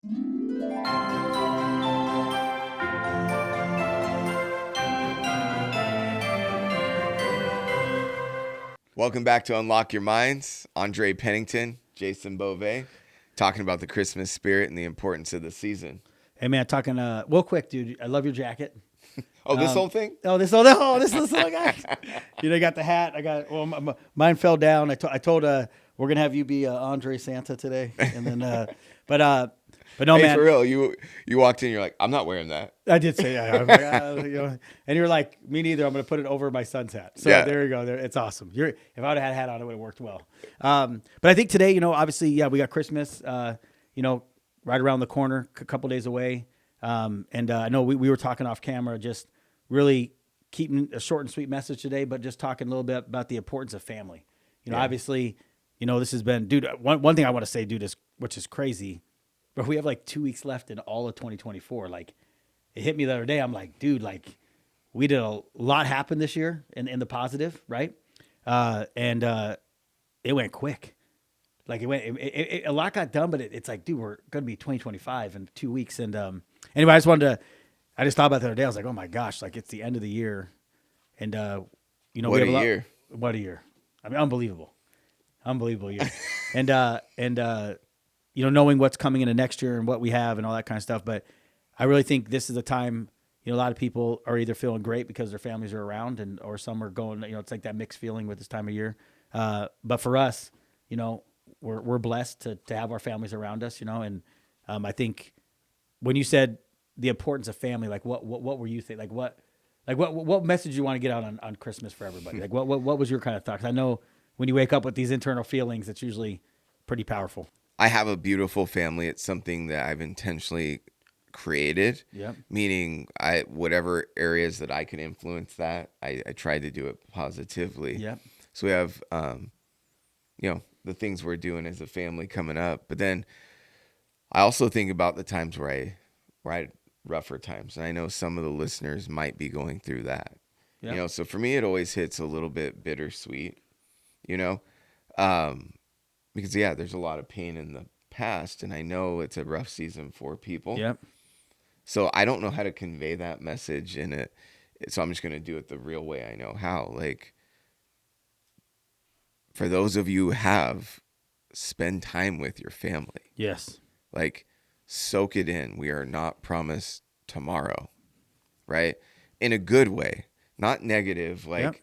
Welcome back to Unlock Your Minds. Andre Pennington, Jason Beauvais, talking about the Christmas spirit and the importance of the season. Hey man, talking real quick, dude. I love your jacket. Oh, this whole thing? This little guy. I got the hat. Mine fell down. I told we're gonna have you be Andre Santa today, and then but no, Hey, man. for real, you walked in, you're like, I'm not wearing that. I did say that. I was like, and you're like, me neither. I'm gonna put it over my son's hat. So Yeah. there you go. There, it's awesome. If I would have had a hat on, it would have worked well. But I think today, obviously, yeah, we got Christmas. Right around the corner, a couple days away. And I know we were talking off camera, just really keeping a short and sweet message today, but just talking a little bit about the importance of family. Obviously, this has been, dude. One thing I want to say, dude, is which is crazy, but we have like 2 weeks left in all of 2024. Like, it hit me the other day. I'm like, dude, like, we did a lot happen this year in the positive, right? And it went quick. Like a lot got done, but it's like, dude, we're going to be 2025 in 2 weeks. And anyway, I just thought about the other day. I was like, oh my gosh, like it's the end of the year. And, What a year. What a year. I mean, unbelievable year. and, knowing what's coming into next year and what we have and all that kind of stuff. But I really think this is a time, a lot of people are either feeling great because their families are around or some are going, it's like that mixed feeling with this time of year. But for us, we're blessed to have our families around us, and I think when you said the importance of family, like what were you thinking? What message you want to get out on Christmas for everybody? Like what was your kind of thought? 'Cause I know when you wake up with these internal feelings, it's usually pretty powerful. I have a beautiful family. It's something that I've intentionally created. Yep. Meaning, whatever areas that I can influence that, I try to do it positively. Yep. So we have, the things we're doing as a family coming up. But then I also think about the times where I had rougher times. And I know some of the listeners might be going through that. Yep. So for me, it always hits a little bit bittersweet, because, there's a lot of pain in the past. And I know it's a rough season for people. Yep. So I don't know how to convey that message in it. So I'm just going to do it the real way I know how. Like, for those of you who have, spend time with your family. Yes. Like, soak it in. We are not promised tomorrow, right? In a good way, not negative. Like, Yep.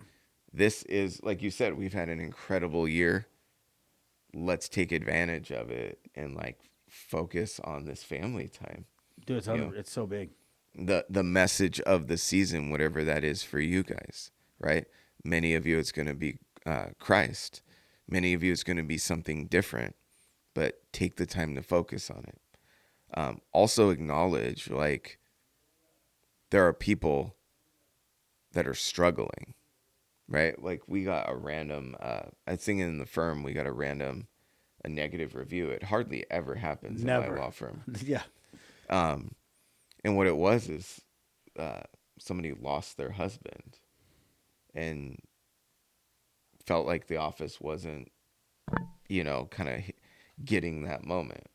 This is, like you said, we've had an incredible year. Let's take advantage of it and focus on this family time. Dude, it's so big. The message of the season, whatever that is for you guys, right? Many of you, it's going to be Christ. Many of you, it's going to be something different, but take the time to focus on it. Also acknowledge, there are people that are struggling, right? Like, we got a random, I think in the firm, we got a negative review. It hardly ever happens Never. in my law firm. Yeah. And what it was is somebody lost their husband and felt like the office wasn't, kind of getting that moment,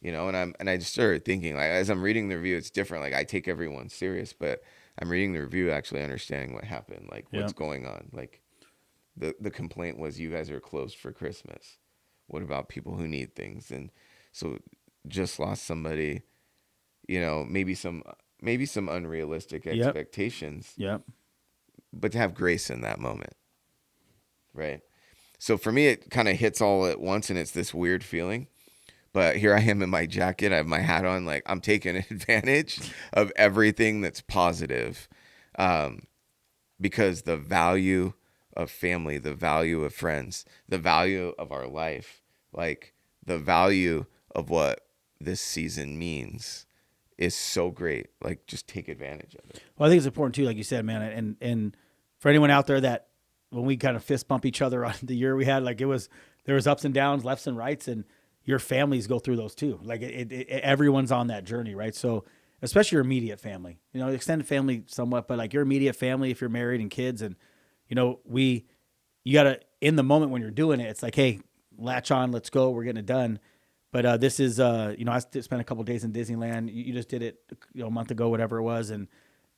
and I just started thinking, as I'm reading the review, it's different. Like, I take everyone serious, but I'm reading the review actually understanding what happened, what's going on. Like, the complaint was, you guys are closed for Christmas. What about people who need things? And so just lost somebody, maybe some unrealistic expectations. Yep. But to have grace in that moment, right? So for me, it kind of hits all at once, and it's this weird feeling. But here I am in my jacket. I have my hat on. Like, I'm taking advantage of everything that's positive, because the value of family, the value of friends, the value of our life, the value of what this season means is so great. Like, just take advantage of it. Well, I think it's important too, like you said, man. And for anyone out there that when we kind of fist bump each other on the year we had, there was ups and downs, lefts and rights, and your families go through those too. Like everyone's on that journey, right? So especially your immediate family, extended family somewhat, but your immediate family, if you're married and kids, and you gotta, in the moment when you're doing it, it's like, hey, latch on, let's go, we're getting it done. this is, I spent a couple days in Disneyland. You just did it, a month ago, whatever it was. And,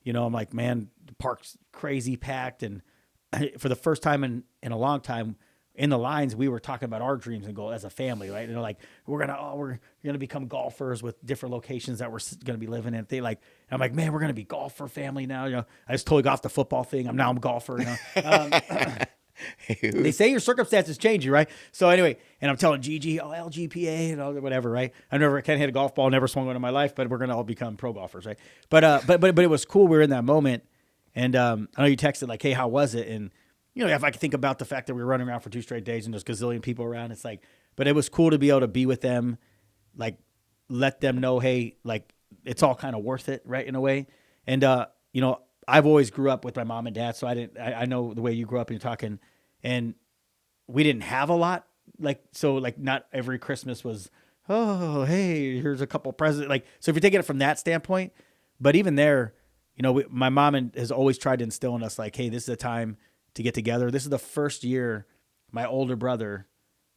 I'm like, man, the park's crazy packed. And for the first time in a long time in the lines, we were talking about our dreams and goals as a family, right? Like, we're going to become golfers with different locations that we're going to be living in. I'm like, man, we're going to be golfer family now. I just totally got off the football thing. I'm a golfer, They say your circumstances change you, right? So anyway, and I'm telling Gigi, LGPA and all whatever, right? Can't hit a golf ball, never swung one in my life, but we're gonna all become pro golfers, right? But it was cool. We were in that moment, and I know you texted like, hey, how was it? And if I could think about the fact that we were running around for 2 straight days and there's gazillion people around, it's like, but it was cool to be able to be with them, like let them know, hey, like it's all kind of worth it, right? In a way, and I've always grew up with my mom and dad, so I know the way you grew up and you're talking, and we didn't have a lot, so not every Christmas was, oh, hey, here's a couple presents, so if you're taking it from that standpoint, but even there, my mom has always tried to instill in us like, hey, this is a time to get together. This is the first year my older brother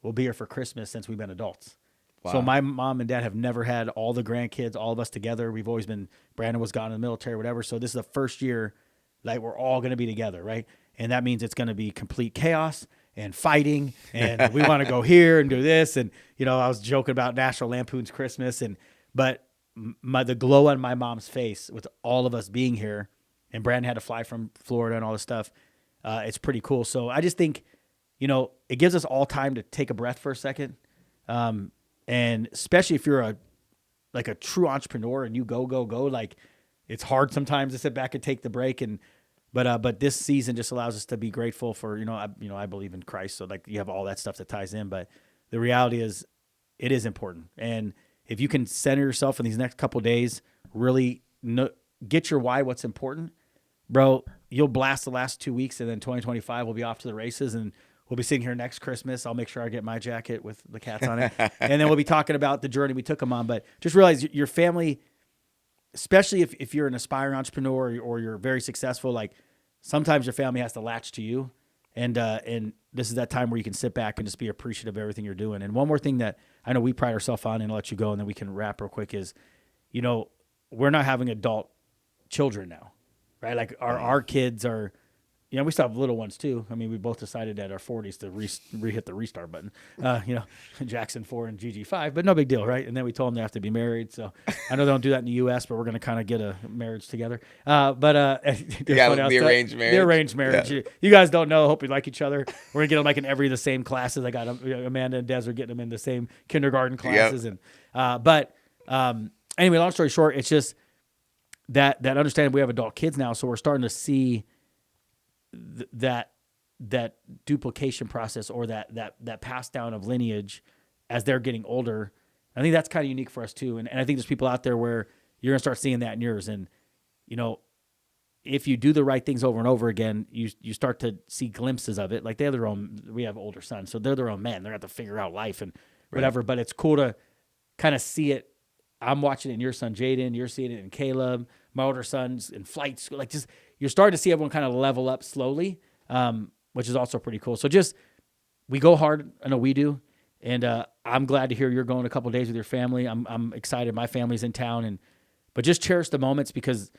will be here for Christmas since we've been adults. Wow. So my mom and dad have never had all the grandkids, all of us together. We've always been, Brandon was gone in the military, whatever. So this is the first year like we're all going to be together, right? And that means it's going to be complete chaos and fighting. And we want to go here and do this. And, I was joking about National Lampoon's Christmas. But the glow on my mom's face with all of us being here, and Brandon had to fly from Florida and all this stuff, it's pretty cool. So I just think, it gives us all time to take a breath for a second. And especially if you're a true entrepreneur and you go, like it's hard sometimes to sit back and take the break. But this season just allows us to be grateful for, I believe in Christ. So like you have all that stuff that ties in, but the reality is it is important. And if you can center yourself in these next couple of days, really get your why, what's important, bro, you'll blast the last 2 weeks, and then 2025 will be off to the races, and we'll be sitting here next Christmas. I'll make sure I get my jacket with the cats on it. And then we'll be talking about the journey we took them on. But just realize your family, especially if you're an aspiring entrepreneur or you're very successful, like sometimes your family has to latch to you. And this is that time where you can sit back and just be appreciative of everything you're doing. And one more thing that I know we pride ourselves on, and I'll let you go and then we can wrap real quick, is, we're not having adult children now, right? Like our kids are, we still have little ones too. I mean, we both decided at our 40s to hit the restart button. Jackson 4 and Gigi 5, but no big deal, right? And then we told them they have to be married. So I know they don't do that in the U.S., but we're going to kind of get a marriage together. The arranged marriage. The arranged marriage. Yeah. You guys don't know. Hope you like each other. We're going to get them like in every the same classes. I got Amanda and Des are getting them in the same kindergarten classes. Yep. And anyway, long story short, it's just that understanding we have adult kids now, so we're starting to see that duplication process or that pass down of lineage as they're getting older. I think that's kind of unique for us too. And I think there's people out there where you're going to start seeing that in yours. And, if you do the right things over and over again, you start to see glimpses of it. Like we have older sons, so they're their own men. They're going to have to figure out life and whatever, right. But it's cool to kind of see it. I'm watching it in your son, Jaden. You're seeing it in Caleb, my older son's in flight school. Like just, you're starting to see everyone kind of level up slowly, which is also pretty cool. So we go hard. I know we do. And I'm glad to hear you're going a couple of days with your family. I'm excited. My family's in town. But just cherish the moments, because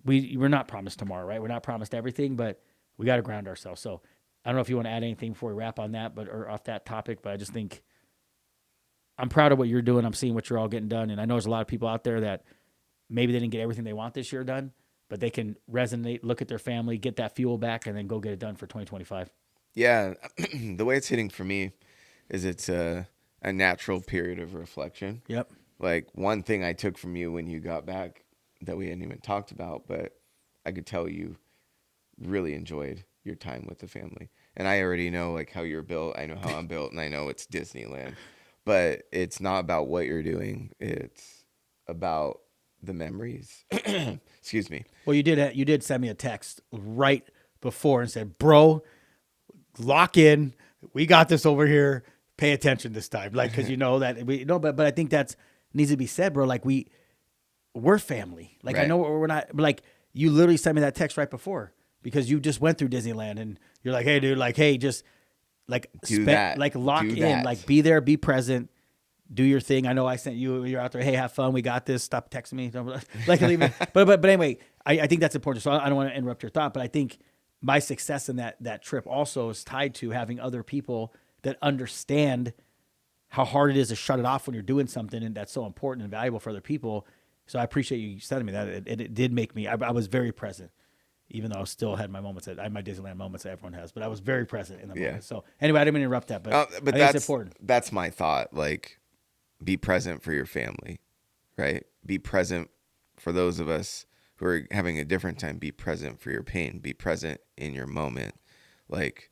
we're not promised tomorrow, right? We're not promised everything, but we got to ground ourselves. So I don't know if you want to add anything before we wrap on that, or off that topic, but I just think I'm proud of what you're doing. I'm seeing what you're all getting done. And I know there's a lot of people out there that maybe they didn't get everything they want this year done, but they can resonate, look at their family, get that fuel back, and then go get it done for 2025. Yeah. The way it's hitting for me is it's a natural period of reflection. Yep. Like one thing I took from you when you got back that we hadn't even talked about, but I could tell you really enjoyed your time with the family. And I already know like how you're built. I know how I'm built, and I know it's Disneyland. But it's not about what you're doing. It's about the memories. Excuse me. Well, you did send me a text right before and said, "Bro, lock in. We got this over here. Pay attention this time." Like, because but I think that's needs to be said, bro. Like we're family. Like, right. I know we're not. But like, you literally sent me that text right before because you just went through Disneyland, and you're like, "Hey, dude. Like, hey, just." Like lock in, like be there, be present, do your thing. I know I sent you. You're out there. Hey, have fun. We got this. Stop texting me. Like, leave me. But anyway, I think that's important. So I don't want to interrupt your thought, but I think my success in that trip also is tied to having other people that understand how hard it is to shut it off when you're doing something, and that's so important and valuable for other people. So I appreciate you sending me that. It did make me. I was very present, even though I still had my moments. I had my Disneyland moments that everyone has, but I was very present in the moment. So anyway, I didn't mean to interrupt that, but I think that's important. That's my thought. Like, be present for your family, right? Be present for those of us who are having a different time. Be present for your pain. Be present in your moment. Like,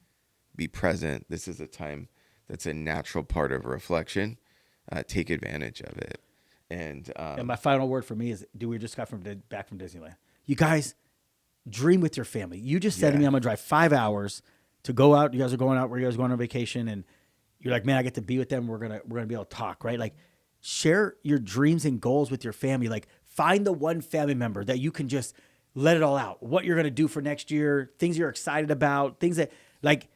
be present. This is a time that's a natural part of reflection. Take advantage of it. And my final word for me is, we just got back from Disneyland. You guys, dream with your family. You just said to me, I'm going to drive 5 hours to go out. You guys are going out where you guys are going on vacation, and you're like, man, I get to be with them. We're gonna be able to talk, right? Like, share your dreams and goals with your family. Like, find the one family member that you can just let it all out. What you're gonna do for next year, things you're excited about, things that, like,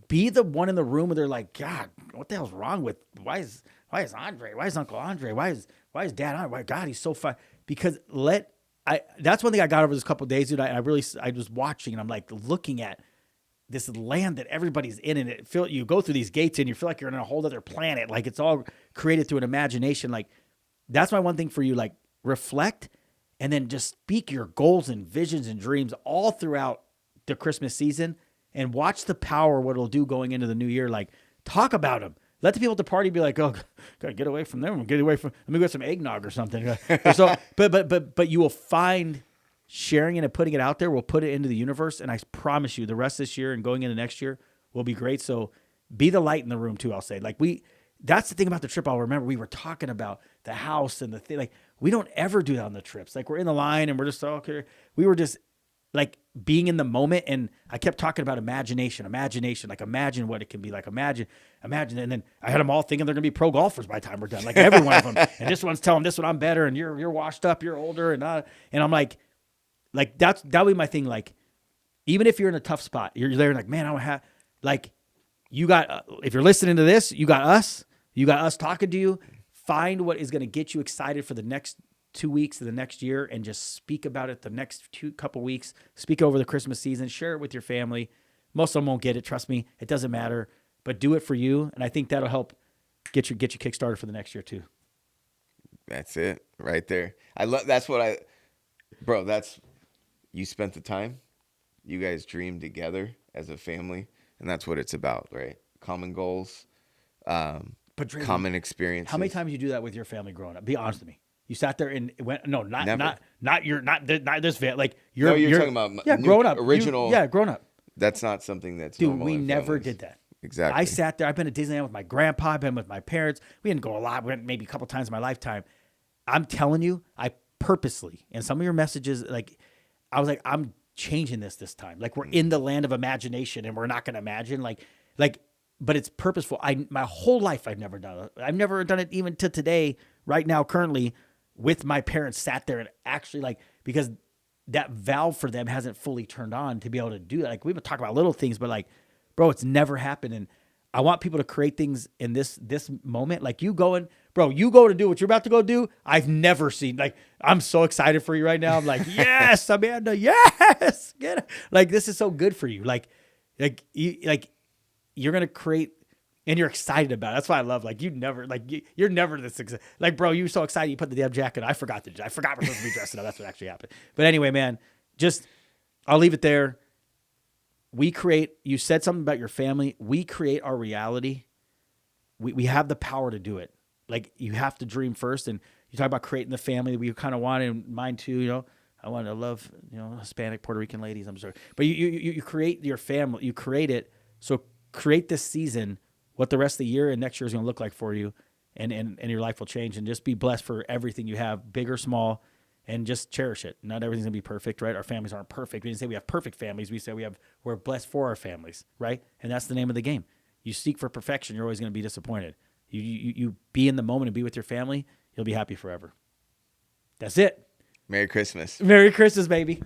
be the one in the room where they're like, God, what the hell's wrong with? Why is Andre? Why is Uncle Andre? Why is Dad on? Why, God, he's so fun. Because that's one thing I got over this couple of days, dude. I was watching, and I'm like looking at this land that everybody's in, and you go through these gates and you feel like you're in a whole other planet. Like, it's all created through an imagination. Like, that's my one thing for you. Like, reflect and then just speak your goals and visions and dreams all throughout the Christmas season, and watch the power, what it'll do going into the new year. Like, talk about them. Let the people at the party be like, oh, gotta get away from them. Let me get some eggnog or something. So, but you will find sharing it and putting it out there will put it into the universe. And I promise you, the rest of this year and going into next year will be great. So be the light in the room too, I'll say. Like, that's the thing about the trip. I'll remember we were talking about the house and the thing. Like, we don't ever do that on the trips. Like, we're in the line and we're just, okay. We were just like being in the moment. And I kept talking about imagination, like, imagine what it can be like. Imagine. And then I had them all thinking they're going to be pro golfers by the time we're done. Like, every one of them. And this one's telling this one, I'm better. And you're washed up, you're older. And I'm like that would be my thing. Like, even if you're in a tough spot, you're there and like, man, I don't have, like, you got, if you're listening to this, you got us talking to you. Find what is going to get you excited for the next 2 weeks of the next year, and just speak about it the next couple weeks. Speak over the Christmas season. Share it with your family. Most of them won't get it. Trust me. It doesn't matter. But do it for you, and I think that'll help get you kickstarted for the next year too. That's it right there. You spent the time. You guys dreamed together as a family, and that's what it's about, right? Common goals, common experiences. How many times you do that with your family growing up? Be honest with me. You sat there and went, no, not this van. Like, you're talking about growing up. Original. Growing up. That's not something that's dude. normal We in never families. did that. Exactly. I sat there. I've been to Disneyland with my grandpa. I've been with my parents. We didn't go a lot. We went maybe a couple times in my lifetime. I'm telling you, I purposely, and some of your messages, like, I was like, I'm changing this time. Like, we're in the land of imagination, and we're not going to imagine. Like, but it's purposeful. My whole life, I've never done it. I've never done it even to today, right now, currently, with my parents sat there and actually, like, because that valve for them hasn't fully turned on to be able to do that. Like, we've been talking about little things, but like, bro, it's never happened. And I want people to create things in this moment. Like, you go to do what you're about to go do. I've never seen, like, I'm so excited for you right now. I'm like, yes, Amanda, yes. Get it. Like, this is so good for you. You're going to create, and you're excited about it. That's why I love, like, you're never this excited. Like, bro, you're so excited you put the damn jacket on. I forgot we're supposed to be dressing up. That's what actually happened. But anyway, man, I'll leave it there. You said something about your family. We create our reality. We have the power to do it. Like, you have to dream first. And you talk about creating the family that we kind of want, and mine too, you know. I want to love, you know, Hispanic, Puerto Rican ladies. I'm sorry. But you create your family. You create it. So create this season, what the rest of the year and next year is going to look like for you, and your life will change. And just be blessed for everything you have, big or small, and just cherish it. Not everything's going to be perfect, right? Our families aren't perfect. We didn't say we have perfect families. We say we're blessed for our families, right? And that's the name of the game. You seek for perfection, you're always going to be disappointed. You be in the moment and be with your family, you'll be happy forever. That's it. Merry Christmas. Merry Christmas, baby.